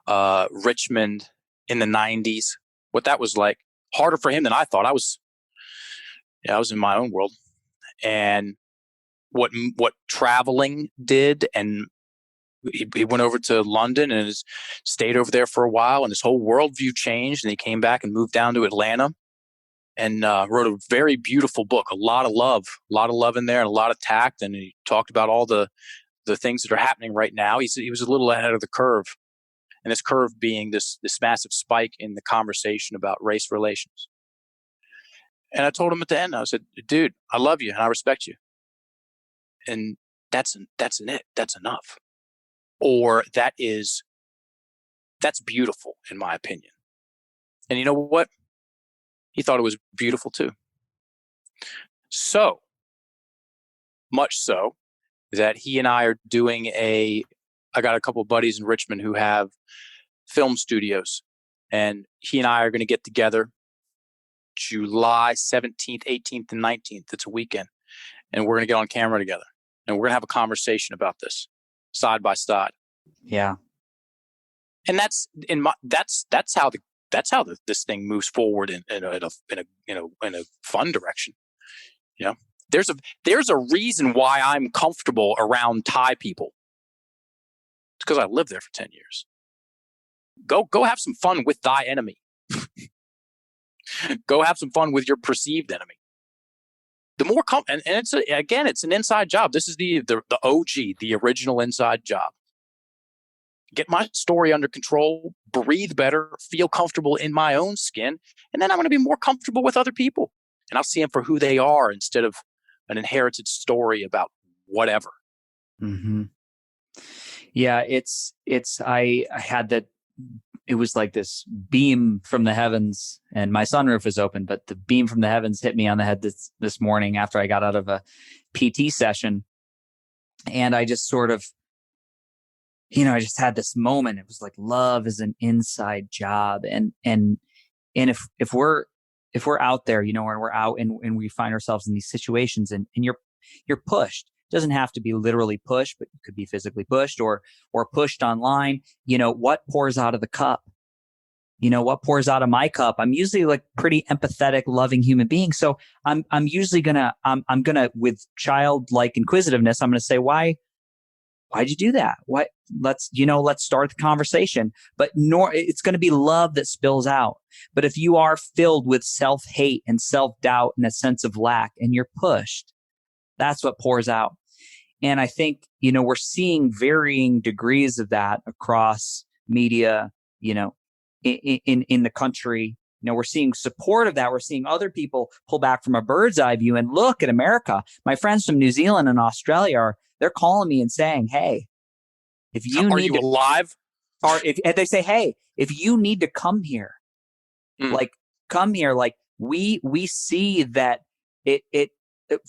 Richmond in the 90s, what that was like, harder for him than I thought. I was in my own world. And what traveling did, and he went over to London and stayed over there for a while, and his whole worldview changed, and he came back and moved down to Atlanta and wrote a very beautiful book. A lot of love in there, and a lot of tact. And he talked about all the things that are happening right now. He was a little ahead of the curve, and this curve being this massive spike in the conversation about race relations. And I told him at the end, I said, dude, I love you and I respect you. And that's it. That's enough. Or that's beautiful, in my opinion. And you know what? He thought it was beautiful too. So much so that he and I are doing I got a couple of buddies in Richmond who have film studios, and he and I are going to get together July 17th, 18th, and 19th. It's a weekend. And we're going to get on camera together, and we're going to have a conversation about this side by side. Yeah. And that's how this thing moves forward in a fun direction. You know, there's a reason why I'm comfortable around Thai people. It's because I lived there for 10 years. Go have some fun with thy enemy. Go have some fun with your perceived enemy. The more and it's it's an inside job. This is the OG, the original inside job. Get my story under control, breathe better, feel comfortable in my own skin, and then I'm going to be more comfortable with other people. And I'll see them for who they are instead of an inherited story about whatever. Mm-hmm. Yeah, I had that. It was like this beam from the heavens, and my sunroof is open, but the beam from the heavens hit me on the head this morning after I got out of a PT session. And I just sort of, I just had this moment. It was like, love is an inside job. And if we're out there, and we're out and we find ourselves in these situations and you're pushed. It doesn't have to be literally pushed, but you could be physically pushed or pushed online. What pours out of the cup? What pours out of my cup? I'm usually like pretty empathetic, loving human being. So I'm usually I'm gonna, with childlike inquisitiveness, I'm gonna say, why'd you do that? Let's start the conversation. But it's going to be love that spills out. But if you are filled with self-hate and self-doubt and a sense of lack and you're pushed, that's what pours out. And I think, we're seeing varying degrees of that across media, in the country. we're seeing support of that. We're seeing other people pull back from a bird's eye view and look at America. My friends from New Zealand and Australia they're calling me and saying, hey, if you Are you alive? Or if they say, hey, if you need to come here, like come here, like we see that it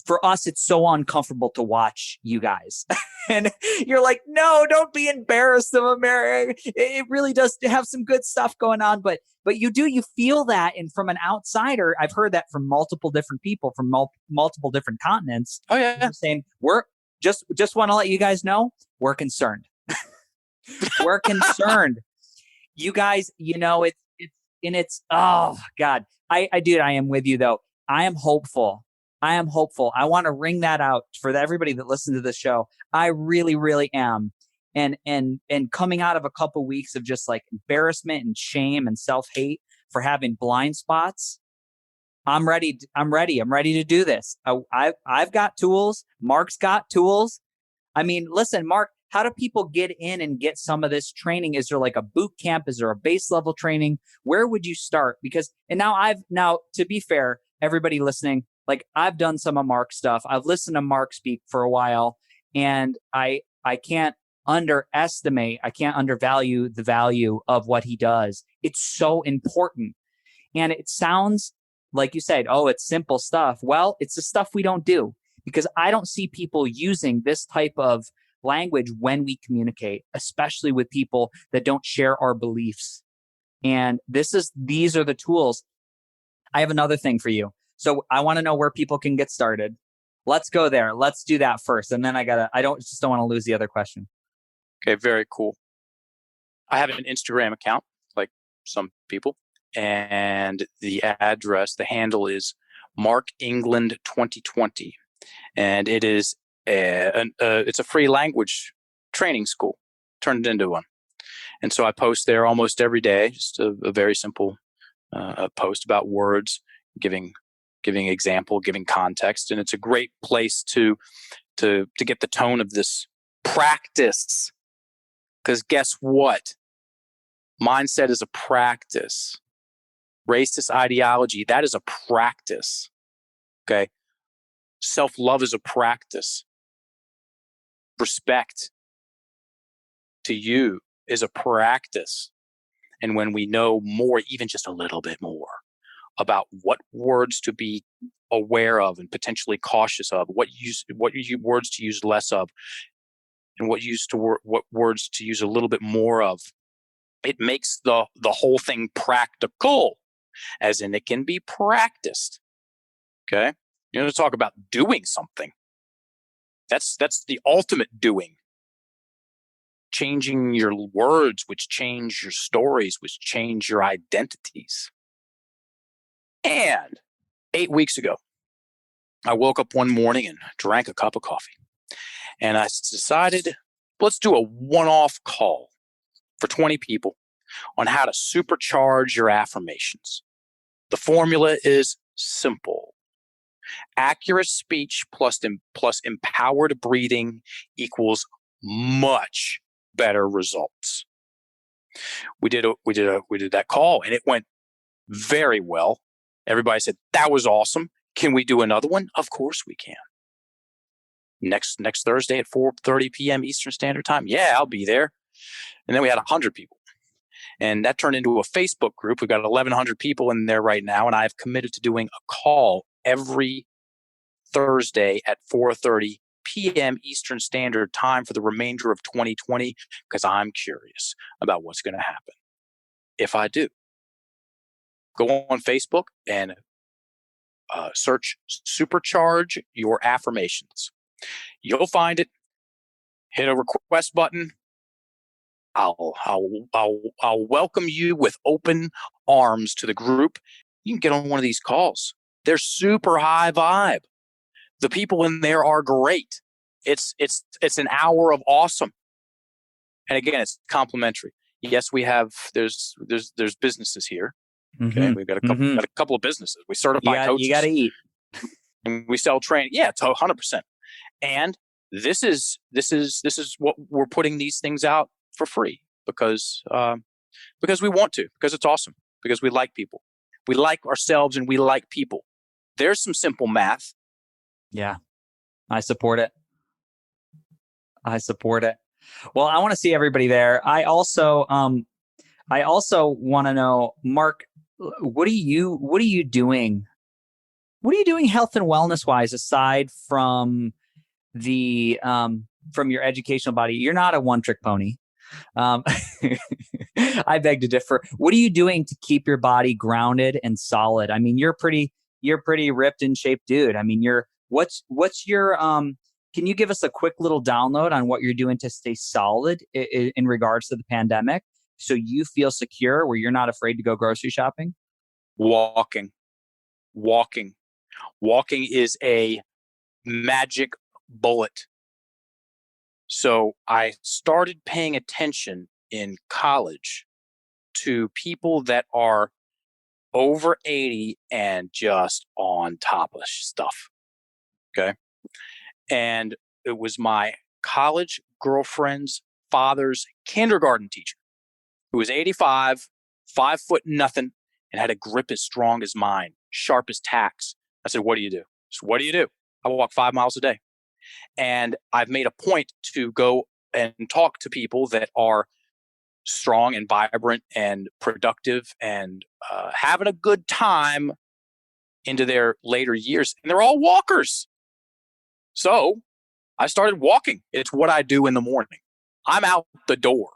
for us, it's so uncomfortable to watch you guys. And you're like, no, don't be embarrassed of America. It really does have some good stuff going on. But you feel that. And from an outsider, I've heard that from multiple different people from multiple different continents. Oh, yeah. Saying, we're just want to let you guys know, we're concerned. We're concerned. You guys, it's, oh God, I am with you though. I am hopeful. I want to ring that out for everybody that listens to the show. I really, really am. And coming out of a couple weeks of just like embarrassment and shame and self-hate for having blind spots, I'm ready to do this. I've got tools. Mark's got tools. I mean, listen, Mark, how do people get in and get some of this training? Is there like a boot camp? Is there a base level training? Where would you start? Because, and now to be fair, everybody listening, like I've done some of Mark's stuff. I've listened to Mark speak for a while, and I can't undervalue the value of what he does. It's so important. And it sounds like you said, oh, it's simple stuff. Well, it's the stuff we don't do, because I don't see people using this type of language when we communicate, especially with people that don't share our beliefs. And these are the tools. I have another thing for you. So I want to know where people can get started. Let's go there. Let's do that first. And then I don't want to lose the other question. Okay. Very cool. I have an Instagram account like some people, and the handle is Mark England 2020. And it is it's a free language training school turned into one. And so I post there almost every day, just a very simple post about words, giving example, giving context. And it's a great place to get the tone of this practice. Because guess what? Mindset is a practice. Racist ideology, that is a practice. Okay. Self-love is a practice. Respect to you is a practice. And when we know more, even just a little bit more about what words to be aware of and potentially cautious of, what words to use less of, and what words to use a little bit more of, it makes the whole thing practical, as in it can be practiced. Okay? You're going to talk about doing something. That's the ultimate doing. Changing your words, which change your stories, which change your identities. And 8 weeks ago, I woke up one morning and drank a cup of coffee. And I decided, let's do a one-off call for 20 people on how to supercharge your affirmations. The formula is simple. Accurate speech plus empowered breathing equals much better results. We did that call, and it went very well. Everybody said, that was awesome. Can we do another one? Of course we can. Next Thursday at 4:30 p.m. Eastern Standard Time. Yeah, I'll be there. And then we had 100 people. And that turned into a Facebook group. We've got 1,100 people in there right now. And I've committed to doing a call every Thursday at 4:30 p.m. Eastern Standard Time for the remainder of 2020, because I'm curious about what's going to happen if I do. Go on Facebook and search Supercharge Your Affirmations. You'll find it. Hit a request button. I'll welcome you with open arms to the group. You can get on one of these calls. They're super high vibe. The people in there are great. It's an hour of awesome. And again, it's complimentary. Yes, we have there's businesses here. Okay, Mm-hmm. we've got a couple of businesses. We certify coaches. You got to eat. And we sell training. Yeah, 100%. And this is what we're putting these things out for free because we want to, because it's awesome, because we like people. We like ourselves and we like people. There's some simple math. Yeah, I support it. Well, I want to see everybody there. I also want to know, Mark, what are you doing? What are you doing health and wellness wise aside from the from your educational body? You're not a one-trick pony. I beg to differ. What are you doing to keep your body grounded and solid? I mean, you're pretty ripped and shaped dude. I mean, what's your can you give us a quick little download on what you're doing to stay solid in regards to the pandemic so you feel secure where you're not afraid to go grocery shopping? Walking is a magic bullet. So I started paying attention in college to people that are over 80 and just on top of stuff. Okay. And it was my college girlfriend's father's kindergarten teacher who was 85, 5 foot nothing, and had a grip as strong as mine, sharp as tacks. I said, what do you do? So what do you do? I walk 5 miles a day. And I've made a point to go and talk to people that are strong and vibrant and productive and having a good time into their later years. And they're all walkers. So I started walking. It's what I do in the morning. I'm out the door.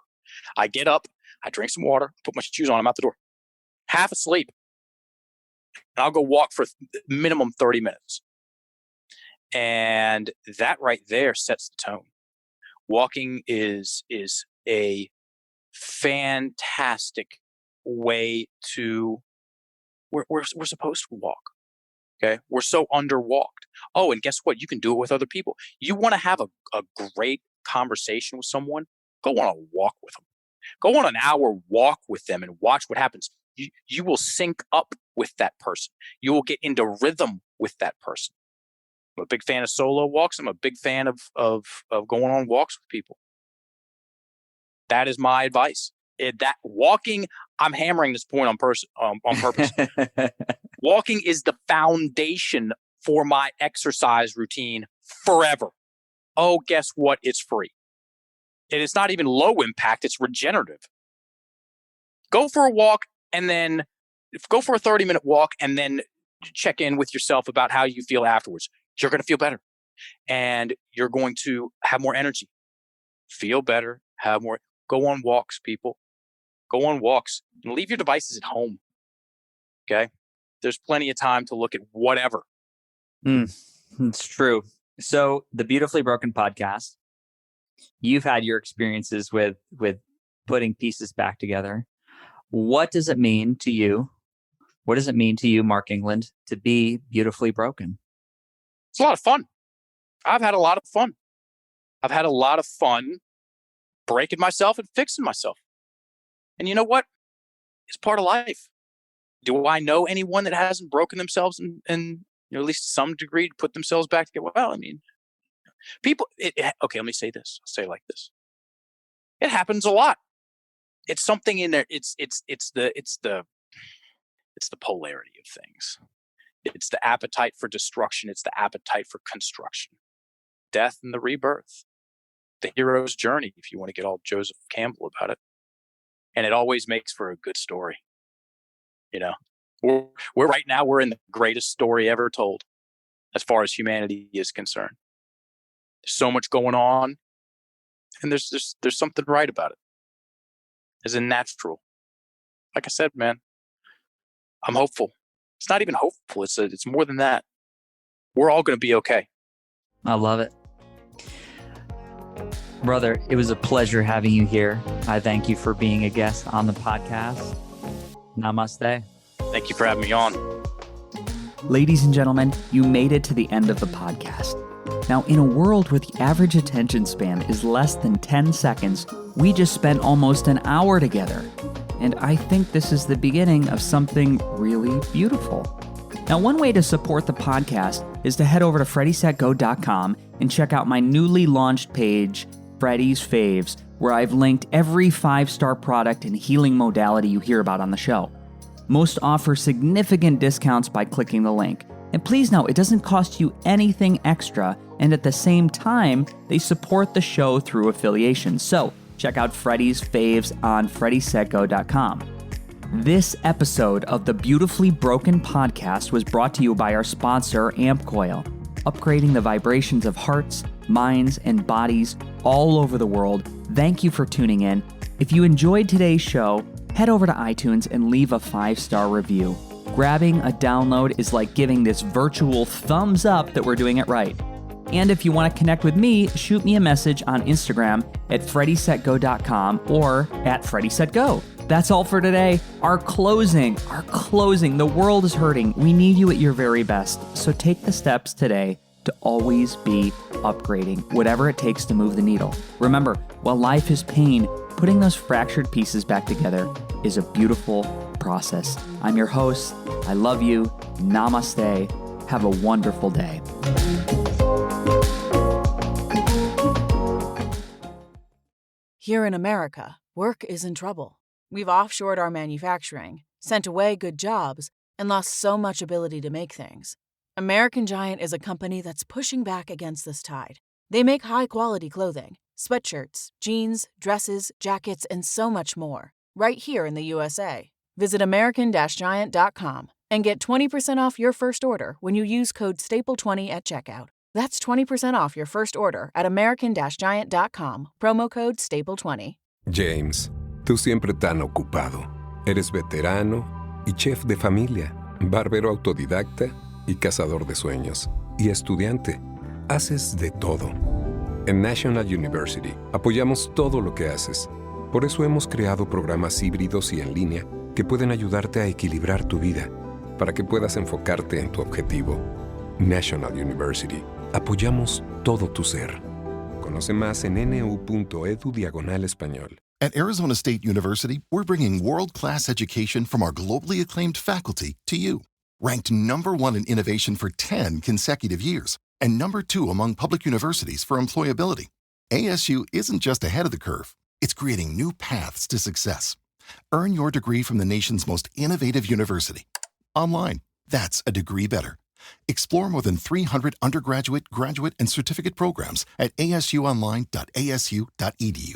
I get up, I drink some water, put my shoes on, I'm out the door. Half asleep. And I'll go walk for minimum 30 minutes. And that right there sets the tone. Walking is a fantastic way to, we're supposed to walk. Okay. We're so underwalked. Oh, and guess what? You can do it with other people. You want to have a great conversation with someone, go on a walk with them. Go on an hour walk with them and watch what happens. You will sync up with that person. You will get into rhythm with that person. I'm a big fan of solo walks. I'm a big fan of going on walks with people. That is my advice. That walking, I'm hammering this point on purpose. Walking is the foundation for my exercise routine forever. Oh, guess what? It's free. And it's not even low impact. It's regenerative. Go for a walk and then go for a 30-minute walk and then check in with yourself about how you feel afterwards. You're going to feel better and you're going to have more energy. Feel better, have more. Go on walks, people. Go on walks and leave your devices at home. Okay? There's plenty of time to look at whatever. It's true. So the Beautifully Broken podcast, you've had your experiences with putting pieces back together. What does it mean to you? What does it mean to you, Mark England, to be beautifully broken? It's a lot of fun. I've had a lot of fun. I've had a lot of fun breaking myself and fixing myself. And you know what? It's part of life. Do I know anyone that hasn't broken themselves and at least to some degree to put themselves back together? Well, I mean, people. Okay, let me say this. I'll say it like this. It happens a lot. It's something in there. It's the polarity of things. It's the appetite for destruction. It's the appetite for construction. Death and the rebirth. The hero's journey, if you want to get all Joseph Campbell about it. And it always makes for a good story. You know, we're right now, we're in the greatest story ever told as far as humanity is concerned. There's so much going on and there's something right about it. As a natural. Like I said, man, I'm hopeful. It's not even hopeful. It's more than that. We're all going to be okay. I love it. Brother, it was a pleasure having you here. I thank you for being a guest on the podcast. Namaste. Thank you for having me on. Ladies and gentlemen, you made it to the end of the podcast. Now, in a world where the average attention span is less than 10 seconds, we just spent almost an hour together. And I think this is the beginning of something really beautiful. Now, one way to support the podcast is to head over to freddysetgo.com and check out my newly launched page, Freddie's Faves, where I've linked every 5-star product and healing modality you hear about on the show. Most offer significant discounts by clicking the link. And please note, it doesn't cost you anything extra, and at the same time, they support the show through affiliation. So check out Freddie's faves on freddiesetgo.com. This episode of the Beautifully Broken podcast was brought to you by our sponsor, AmpCoil, upgrading the vibrations of hearts, minds, and bodies all over the world. Thank you for tuning in. If you enjoyed today's show, head over to iTunes and leave a 5-star review. Grabbing a download is like giving this virtual thumbs up that we're doing it right. And if you want to connect with me, shoot me a message on Instagram at freddiesetgo.com or at freddiesetgo. That's all for today. Our closing. The world is hurting. We need you at your very best. So take the steps today to always be upgrading, whatever it takes to move the needle. Remember, while life is pain, putting those fractured pieces back together is a beautiful process. I'm your host. I love you. Namaste. Have a wonderful day. Here in America, work is in trouble. We've offshored our manufacturing, sent away good jobs, and lost so much ability to make things. American Giant is a company that's pushing back against this tide. They make high-quality clothing, sweatshirts, jeans, dresses, jackets, and so much more, right here in the USA. Visit American-Giant.com and get 20% off your first order when you use code STAPLE20 at checkout. That's 20% off your first order at American-Giant.com, promo code STAPLE20. James, tú siempre tan ocupado. Eres veterano y chef de familia, barbero autodidacta y cazador de sueños, y estudiante. Haces de todo. En National University apoyamos todo lo que haces. Por eso hemos creado programas híbridos y en línea que pueden ayudarte a equilibrar tu vida para que puedas enfocarte en tu objetivo. National University. Apoyamos todo tu ser. Conoce más en nu.edu/español. At Arizona State University, we're bringing world-class education from our globally acclaimed faculty to you. Ranked #1 in innovation for 10 consecutive years and #2 among public universities for employability. ASU isn't just ahead of the curve, it's creating new paths to success. Earn your degree from the nation's most innovative university. Online, that's a degree better. Explore more than 300 undergraduate, graduate, and certificate programs at asuonline.asu.edu.